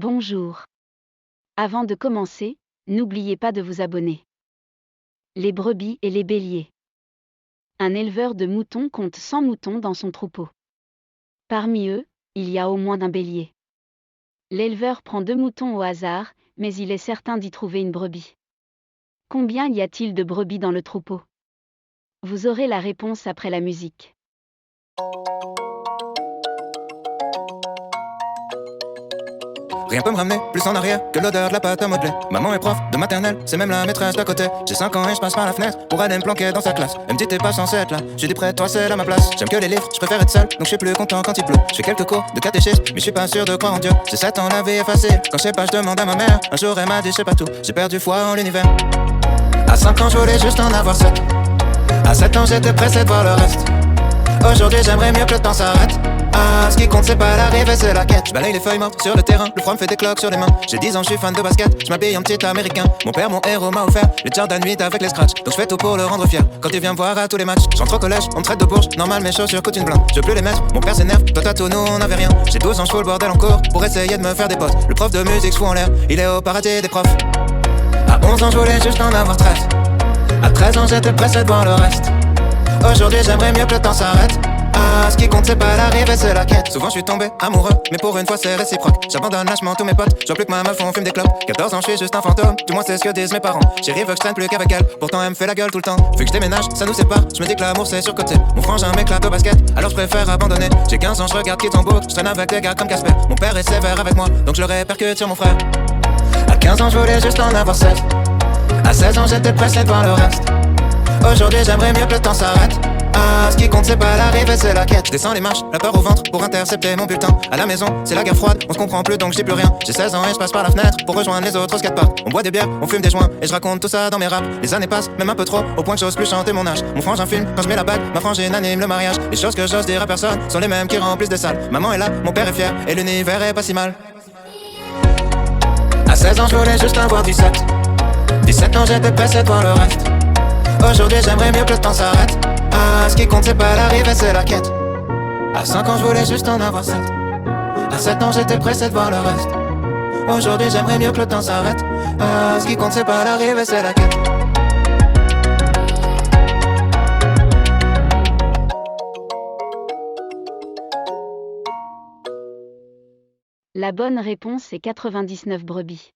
Bonjour. Avant de commencer, n'oubliez pas de vous abonner. Les brebis et les béliers. Un éleveur de moutons compte 100 moutons dans son troupeau. Parmi eux, il y a au moins un bélier. L'éleveur prend 2 moutons au hasard, mais il est certain d'y trouver une brebis. Combien y a-t-il de brebis dans le troupeau? Vous aurez la réponse après la musique. Rien peut me ramener plus en arrière que l'odeur de la pâte à modeler. Maman est prof de maternelle, c'est même la maîtresse d'à côté. J'ai 5 ans et je passe par la fenêtre pour aller me planquer dans sa classe. Elle me dit t'es pas censé être là, j'ai dit près de toi c'est là ma place. J'aime que les livres, je préfère être seul, donc je suis plus content quand il pleut. Je fais quelques cours de catéchisme, mais je suis pas sûr de croire en Dieu. J'ai 7 ans, la vie est facile, quand je sais pas je demande à ma mère. Un jour elle m'a dit je sais pas tout, j'ai perdu foi en l'univers. À 5 ans je voulais juste en avoir 7. À 7 ans j'étais pressé de voir le reste. Aujourd'hui j'aimerais mieux que le temps s'arrête. Ah, ce qui compte c'est pas l'arrivée, c'est la quête. Je balaye les feuilles mortes sur le terrain, le froid me fait des cloques sur les mains. J'ai 10 ans, je suis fan de basket, je m'habille en petit américain. Mon père, mon héros m'a offert les Jordan 8 avec les scratchs. Donc je fais tout pour le rendre fier, quand il vient me voir à tous les matchs. J'entre au collège, on me traite de bourge, normal mes chaussures coûtent une blinde. Je veux plus les mettre, mon père s'énerve, toi t'as tout, nous on avait rien. J'ai 12 ans, je fous le bordel en cours, pour essayer de me faire des potes. Le prof de musique se fout en l'air, il est au paradis des profs. À 11 ans, je voulais juste en avoir 13. À 13 ans, j'étais pressé de voir le reste. Aujourd'hui j'aimerais mieux que le temps s'arrête. Ah, ce qui compte c'est pas l'arrivée, c'est la quête. Souvent je suis tombé amoureux, mais pour une fois c'est réciproque. J'abandonne lâchement tous mes potes, je vois plus que ma meuf, on fume des clopes. 14 ans je suis juste un fantôme, du moins c'est ce que disent mes parents. Chérie veut que je traîne plus qu'avec elle, pourtant elle me fait la gueule tout le temps. Vu que je déménage, ça nous sépare, je me dis que l'amour c'est surcoté. Mon frangin m'éclate au basket, alors je préfère abandonner. J'ai 15 ans, je regarde qui tombe, je traîne avec des gars comme Casper. Mon père est sévère avec moi, donc je le répercute sur mon frère. À 15 ans je voulais juste en avoir 16. À 16 ans j'étais pressé de voir le reste. Aujourd'hui j'aimerais mieux que le temps s'arrête. Ah, ce qui compte c'est pas l'arrivée, c'est la quête. Je descends les marches, la peur au ventre pour intercepter mon bulletin. À la maison, c'est la guerre froide, on se comprend plus donc je dis plus rien. J'ai 16 ans et je passe par la fenêtre pour rejoindre les autres au skatepark. On boit des bières, on fume des joints et je raconte tout ça dans mes raps. Les années passent, même un peu trop, au point que j'ose plus chanter mon âge. Mon frangin filme quand je mets la bague, ma frangine anime le mariage. Les choses que j'ose dire à personne sont les mêmes qui remplissent des salles. Maman est là, mon père est fier et l'univers est pas si mal. À 16 ans je voulais juste avoir 17. 17 ans j'étais pressé de voir le reste. Aujourd'hui j'aimerais mieux que le temps s'arrête. Ah, ce qui compte c'est pas l'arrivée, c'est la quête. À 5 ans je voulais juste en avoir 7. À 7 ans j'étais pressé de voir le reste. Aujourd'hui j'aimerais mieux que le temps s'arrête. Ah, ce qui compte c'est pas l'arrivée, c'est la quête. La bonne réponse est 99 brebis.